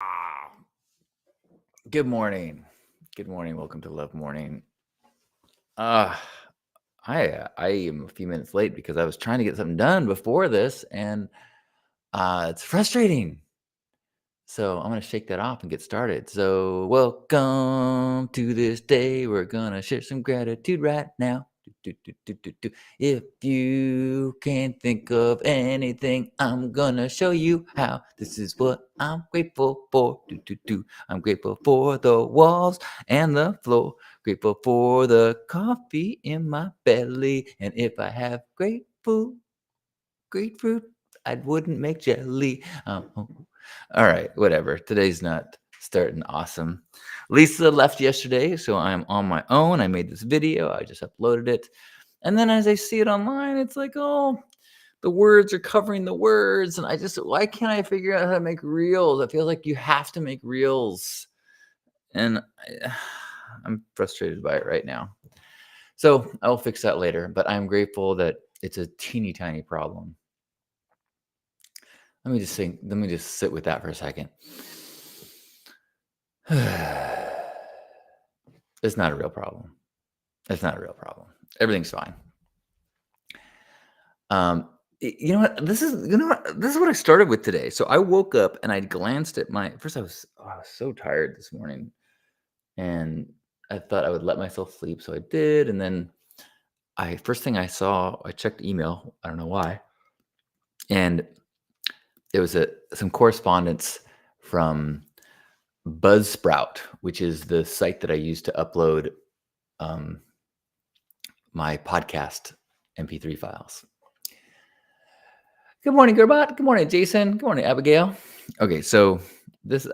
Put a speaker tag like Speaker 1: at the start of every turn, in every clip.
Speaker 1: Ah, good morning. Good morning. Welcome to Love Morning. Uh, I am a few minutes late because I was trying to get something done before this, and it's frustrating. So I'm gonna shake that off and get started. So welcome to this day. We're gonna share some gratitude right now. Do. If you can't think of anything, I'm gonna show you how. This is what I'm grateful for. I'm grateful for the walls and the floor. Grateful for the coffee in my belly. And if I have grapefruit, I wouldn't make jelly. All right, whatever. Today's not starting awesome. Lisa left yesterday, so I'm on my own. I made this video. I just uploaded it. And then as I see it online, it's like, oh, the words are covering the words. And why can't I figure out how to make reels? I feel like you have to make reels. And I'm frustrated by it right now. So I'll fix that later. But I'm grateful that it's a teeny tiny problem. Let me just sit with that for a second. It's not a real problem. It's not a real problem. Everything's fine. You know what? This is what I started with today. So I woke up and I glanced at my first. I was so tired this morning, and I thought I would let myself sleep, so I did. And then first thing I saw, I checked email. I don't know why, and it was some correspondence from Buzzsprout, which is the site that I use to upload my podcast MP3 files. Good morning, Gerbot. Good morning, Jason. Good morning, Abigail. Okay, so this is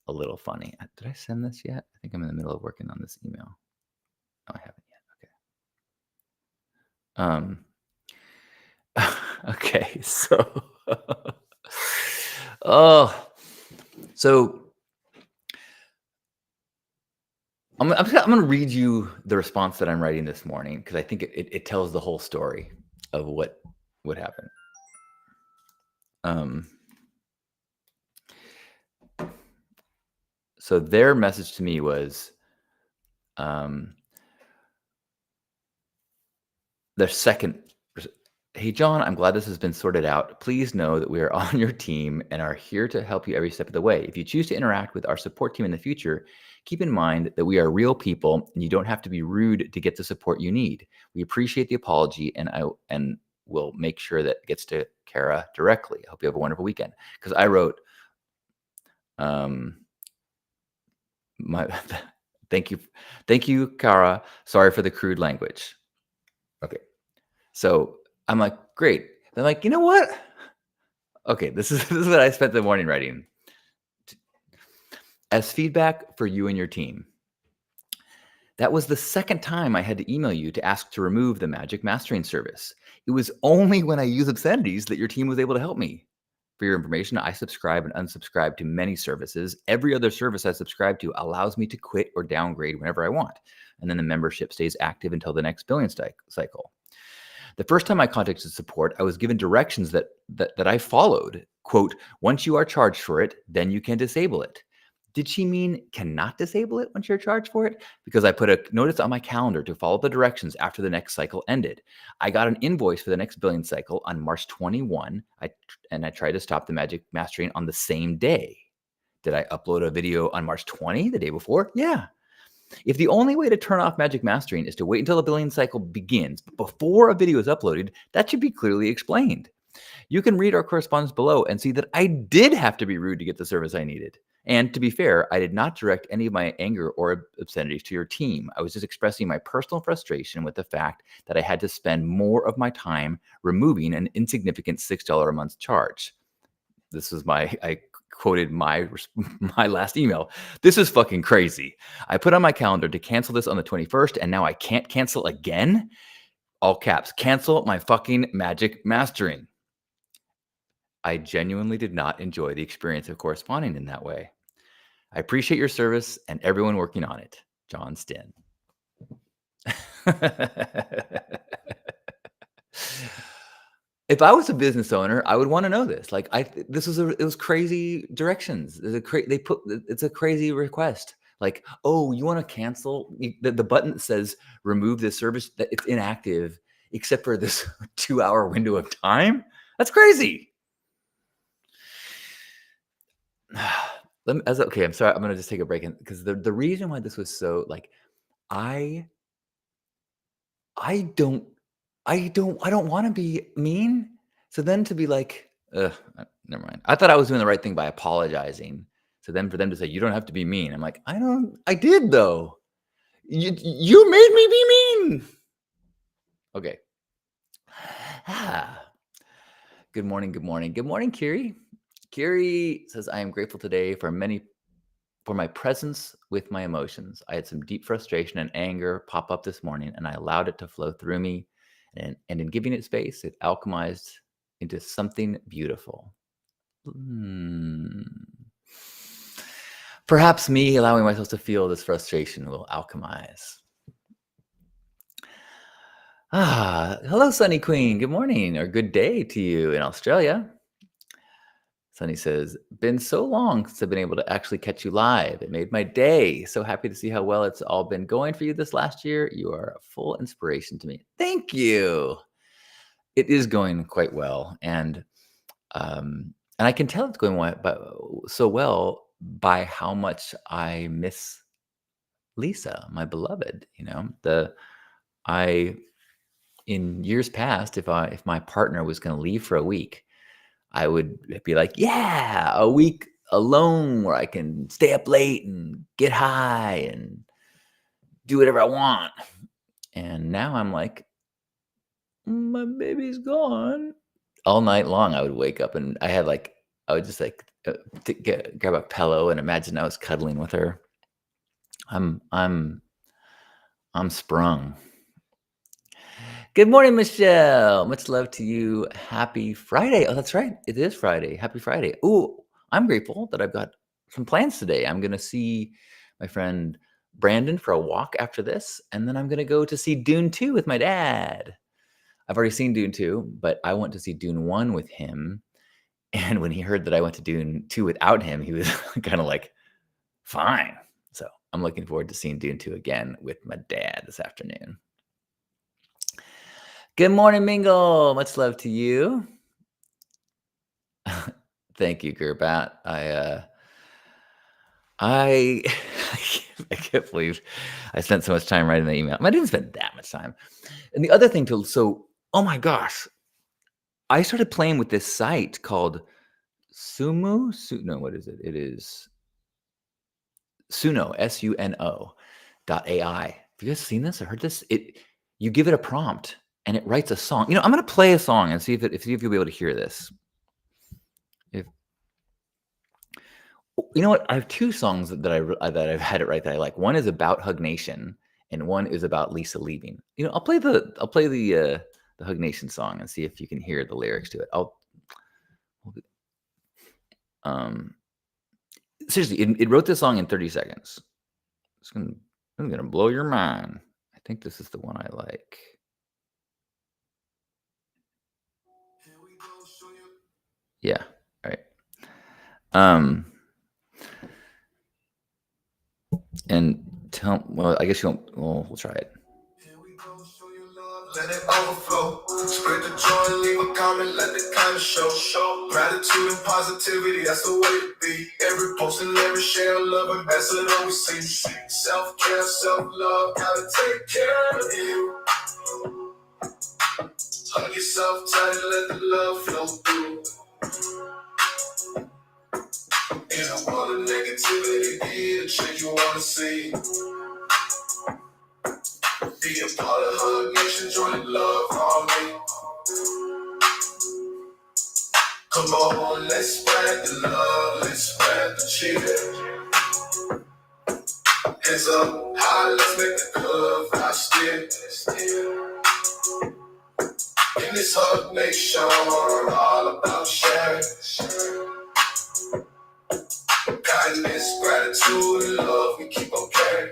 Speaker 1: a little funny. Did I send this yet? I think I'm in the middle of working on this email. No, I haven't yet. Okay. Okay, so so I'm going to read you the response that I'm writing this morning because I think it tells the whole story of what would happen. So their message to me was, their second, hey, John, I'm glad this has been sorted out. Please know that we are on your team and are here to help you every step of the way. If you choose to interact with our support team in the future, keep in mind that we are real people and you don't have to be rude to get the support you need. We appreciate the apology and we'll make sure that it gets to Kara directly. I hope you have a wonderful weekend. Because I wrote, thank you, Kara. Sorry for the crude language. Okay. So I'm like, great. Then like, you know what? Okay, this is what I spent the morning writing. As feedback for you and your team. That was the second time I had to email you to ask to remove the Magic Mastering service. It was only when I use obscenities that your team was able to help me. For your information, I subscribe and unsubscribe to many services. Every other service I subscribe to allows me to quit or downgrade whenever I want. And then the membership stays active until the next billing cycle. The first time I contacted support, I was given directions that I followed. Quote, once you are charged for it, then you can disable it. Did she mean cannot disable it once you're charged for it? Because I put a notice on my calendar to follow the directions after the next cycle ended. I got an invoice for the next billing cycle on March 21, and I tried to stop the Magic Mastering on the same day. Did I upload a video on March 20, the day before? Yeah. If the only way to turn off Magic Mastering is to wait until the billing cycle begins before a video is uploaded, that should be clearly explained. You can read our correspondence below and see that I did have to be rude to get the service I needed. And to be fair, I did not direct any of my anger or obscenities to your team. I was just expressing my personal frustration with the fact that I had to spend more of my time removing an insignificant $6 a month charge. This is I quoted my last email. This is fucking crazy. I put on my calendar to cancel this on the 21st, and now I can't cancel again? All caps, cancel my fucking Magic Mastering. I genuinely did not enjoy the experience of corresponding in that way. I appreciate your service and everyone working on it. John Stinn. If I was a business owner, I would want to know this. Like, it was crazy directions. It's a crazy request. Like, oh, you want to cancel the button that says remove this service, that it's inactive except for this 2-hour window of time. That's crazy. Okay, I'm sorry. I'm gonna just take a break because the reason why this was so like I don't want to be mean. So then to be like, never mind. I thought I was doing the right thing by apologizing. So then for them to say you don't have to be mean, I'm like, I did though. You made me be mean. Okay. Good morning. Good morning. Good morning, Kiri. Kiri says, I am grateful today for my presence with my emotions. I had some deep frustration and anger pop up this morning, and I allowed it to flow through me. And in giving it space, it alchemized into something beautiful. Perhaps me allowing myself to feel this frustration will alchemize. Hello, Sunny Queen. Good morning or good day to you in Australia. Sunny says, been so long since I've been able to actually catch you live. It made my day. So happy to see how well it's all been going for you this last year. You are a full inspiration to me. Thank you. It is going quite well. And I can tell it's going so well by how much I miss Lisa, my beloved. In years past, if my partner was going to leave for a week, I would be like, yeah, a week alone where I can stay up late and get high and do whatever I want. And now I'm like, my baby's gone. All night long, I would wake up and I would just grab a pillow and imagine I was cuddling with her. I'm sprung. Good morning, Michelle. Much love to you. Happy Friday. Oh, that's right. It is Friday. Happy Friday. Ooh, I'm grateful that I've got some plans today. I'm going to see my friend Brandon for a walk after this, and then I'm going to go to see Dune 2 with my dad. I've already seen Dune 2, but I went to see Dune 1 with him. And when he heard that I went to Dune 2 without him, he was kind of like, fine. So I'm looking forward to seeing Dune 2 again with my dad this afternoon. Good morning, Mingle. Much love to you. Thank you, Gerbat. I can't believe I spent so much time writing the email. I didn't spend that much time. And the other thing oh my gosh, I started playing with this site called Sumo. No, what is it? It is Suno, SUNO.ai. Have you guys seen this or heard this? You give it a prompt and it writes a song. I'm going to play a song and see if you'll be able to hear this. You know what? I have two songs that I've had it right that I like. One is about Hug Nation, and one is about Lisa leaving. I'll play the Hug Nation song and see if you can hear the lyrics to it. Seriously, it wrote this song in 30 seconds. I'm gonna blow your mind. I think this is the one I like. Yeah. All right. And I guess you won't. Well, we'll try it. Here we go, show you love, let it overflow. Spread the joy, leave a comment, let the kind of show. Gratitude and positivity, that's the way to be. Every post and every share, love ambassador we see. Self-care, self-love, gotta take care of you. Hug yourself tight, let the love flow through. In a world of negativity, be the change you wanna see. Be a part of Hug Nation, join love army. Come on, let's spread the love, let's spread the cheer. Hands up high, let's make the club fly still. In this Hug Nation, we're all about sharing. Kindness, gratitude, and love, we keep on caring.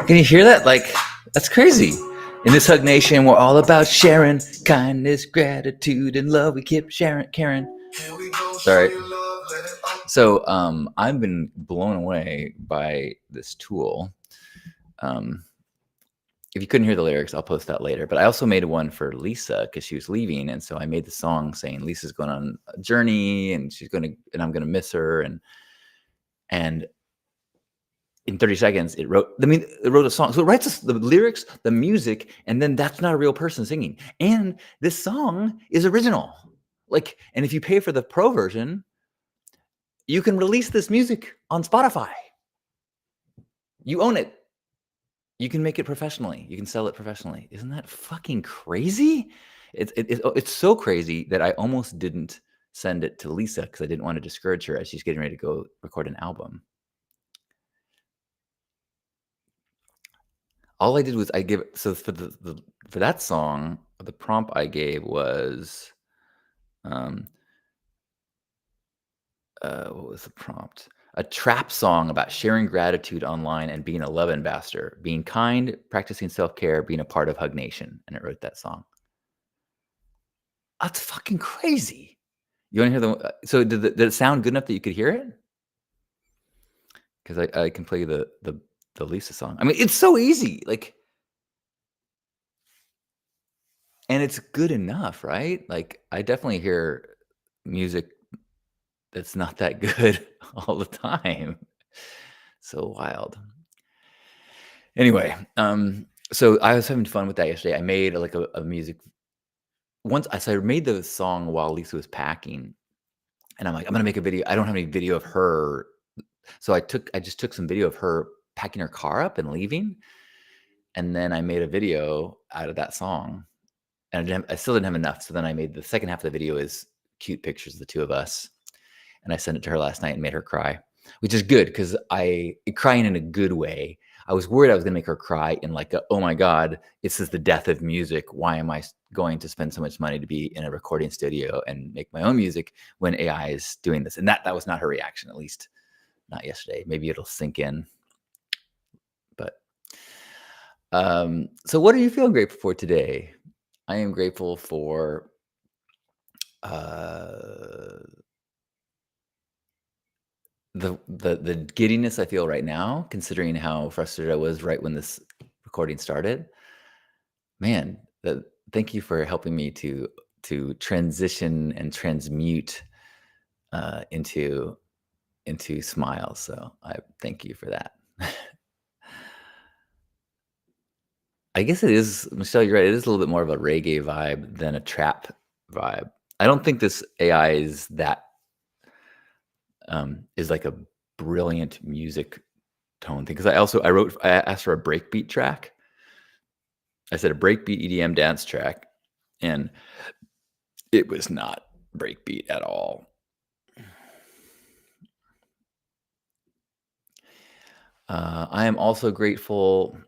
Speaker 1: Can you hear that? Like, that's crazy. In this Hug Nation, we're all about sharing kindness, gratitude, and love. We keep sharing, Karen. Sorry. So, I've been blown away by this tool. If you couldn't hear the lyrics, I'll post that later. But I also made one for Lisa because she was leaving, and so I made the song saying Lisa's going on a journey, and I'm gonna miss her, and in 30 seconds, it wrote a song. So it writes the lyrics, the music, and then that's not a real person singing. And this song is original. And if you pay for the pro version, you can release this music on Spotify. You own it. You can make it professionally. You can sell it professionally. Isn't that fucking crazy? It's so crazy that I almost didn't send it to Lisa because I didn't want to discourage her as she's getting ready to go record an album. All I did was for that song, the prompt I gave was, what was the prompt? A trap song about sharing gratitude online and being a love ambassador, being kind, practicing self-care, being a part of Hug Nation. And it wrote that song. That's fucking crazy. You want to hear so did it sound good enough that you could hear it? Because I can play the Lisa song. I mean, it's so easy. And it's good enough, right? I definitely hear music that's not that good all the time. So wild. Anyway, so I was having fun with that yesterday. I made a music I made the song while Lisa was packing, and I'm like, I'm gonna make a video. I don't have any video of her, so I just took some video of her packing her car up and leaving, and then I made a video out of that song, and I still didn't have enough. So then I made the second half of the video is cute pictures of the two of us, and I sent it to her last night and made her cry, which is good because crying in a good way. I was worried I was going to make her cry in oh my God, this is the death of music. Why am I going to spend so much money to be in a recording studio and make my own music when AI is doing this? And that was not her reaction, at least not yesterday. Maybe it'll sink in. But so what are you feeling grateful for today? I am grateful for the giddiness I feel right now, considering how frustrated I was right when this recording started. Man, thank you for helping me to transition and transmute into smiles. So I thank you for that. I guess it is, Michelle, you're right. It is a little bit more of a reggae vibe than a trap vibe. I don't think this AI is that is like a brilliant music tone thing. Because I asked for a breakbeat track. I said a breakbeat EDM dance track, and it was not breakbeat at all. I am also grateful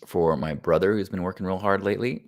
Speaker 1: for my brother who's been working real hard lately.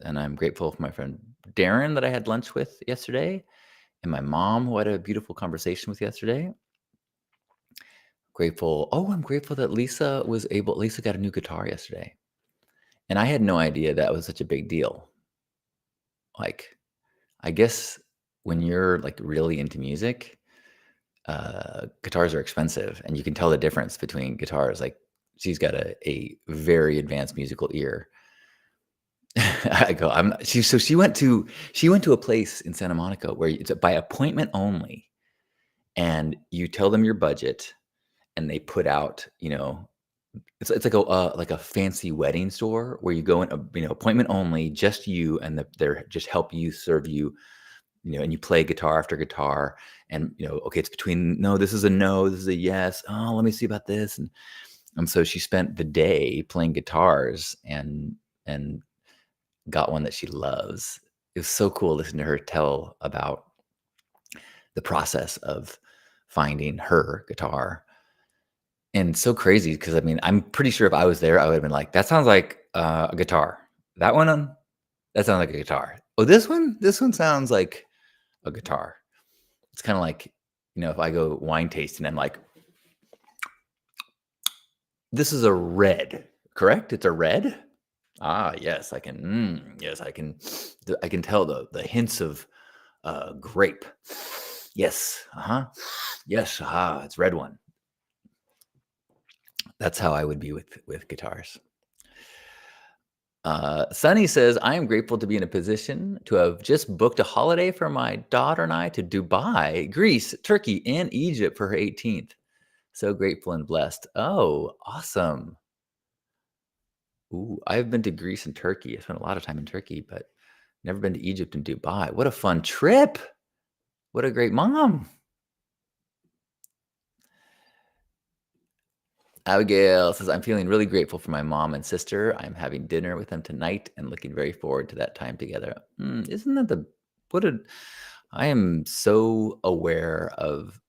Speaker 1: And I'm grateful for my friend Darren that I had lunch with yesterday, and my mom who I had a beautiful conversation with yesterday. I'm grateful that Lisa got a new guitar yesterday. And I had no idea that was such a big deal. I guess when you're really into music, guitars are expensive, and you can tell the difference between guitars. She's got a very advanced musical ear. She went to a place in Santa Monica where it's by appointment only, and you tell them your budget, and they put out, it's like a fancy wedding store where you go in, appointment only, just you, and they're just help you, serve you, and you play guitar after guitar, and okay, it's between this is a no, this is a yes. Oh, let me see about this, and so she spent the day playing guitars and got one that she loves. It was so cool listening to her tell about the process of finding her guitar. And so crazy because I'm pretty sure if I was there, I would have been like, that sounds like a guitar. That one, that sounds like a guitar. Oh, this one sounds like a guitar. It's kind of like, if I go wine tasting, I'm like, this is a red, correct? It's a red. Yes, I can. Yes, I can. I can tell the hints of grape. Yes. Yes. It's red one. That's how I would be with guitars. Sunny says, I am grateful to be in a position to have just booked a holiday for my daughter and I to Dubai, Greece, Turkey, and Egypt for her 18th. So grateful and blessed. Oh, awesome. Ooh, I've been to Greece and Turkey. I spent a lot of time in Turkey, but never been to Egypt and Dubai. What a fun trip. What a great mom. Abigail says, I'm feeling really grateful for my mom and sister. I'm having dinner with them tonight and looking very forward to that time together. Isn't that I am so aware of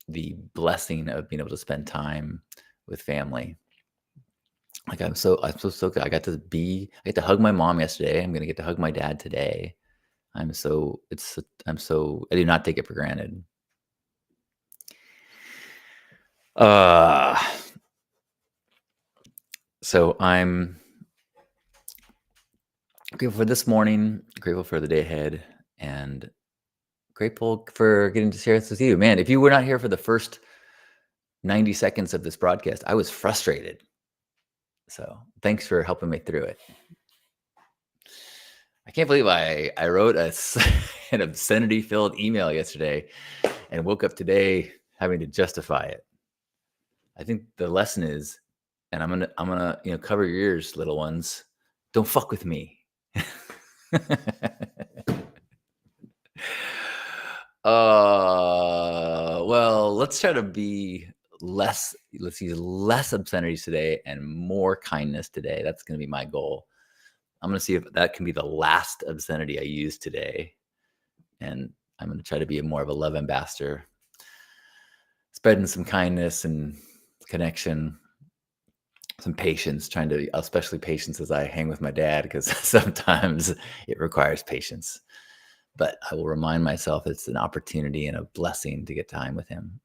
Speaker 1: the blessing of being able to spend time with family. Like I'm so good. I got to hug my mom yesterday. I'm going to get to hug my dad today. I do not take it for granted. So I'm grateful for this morning, grateful for the day ahead, and grateful for getting to share this with you. Man, if you were not here for the first 90 seconds of this broadcast, I was frustrated. So thanks for helping me through it. I can't believe I wrote an obscenity-filled email yesterday and woke up today having to justify it. I think the lesson is, and I'm gonna cover your ears, little ones. Don't fuck with me. Well, let's try to be less. Let's use less obscenities today and more kindness today. That's going to be my goal. I'm going to see if that can be the last obscenity I use today. And I'm going to try to be more of a love ambassador, spreading some kindness and connection, some patience, especially patience as I hang with my dad, because sometimes it requires patience. But I will remind myself it's an opportunity and a blessing to get time with him.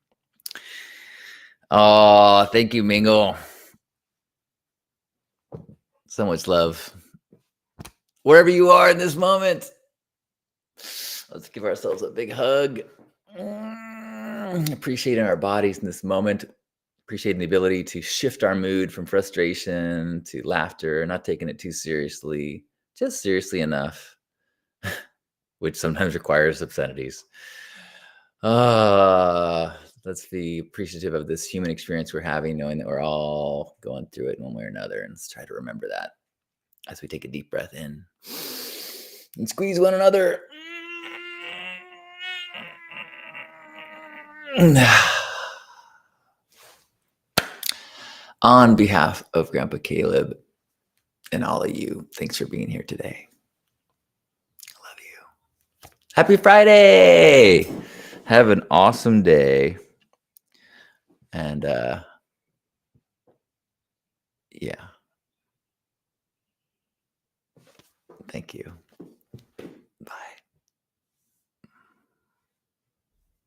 Speaker 1: Oh, thank you, Mingle. So much love. Wherever you are in this moment, let's give ourselves a big hug. Appreciating our bodies in this moment. Appreciating the ability to shift our mood from frustration to laughter, not taking it too seriously, just seriously enough, which sometimes requires obscenities. Let's be appreciative of this human experience we're having, knowing that we're all going through it in one way or another. And let's try to remember that as we take a deep breath in and squeeze one another. On behalf of Grandpa Caleb and all of you, thanks for being here today. I love you. Happy Friday. Have an awesome day. And yeah. Thank you.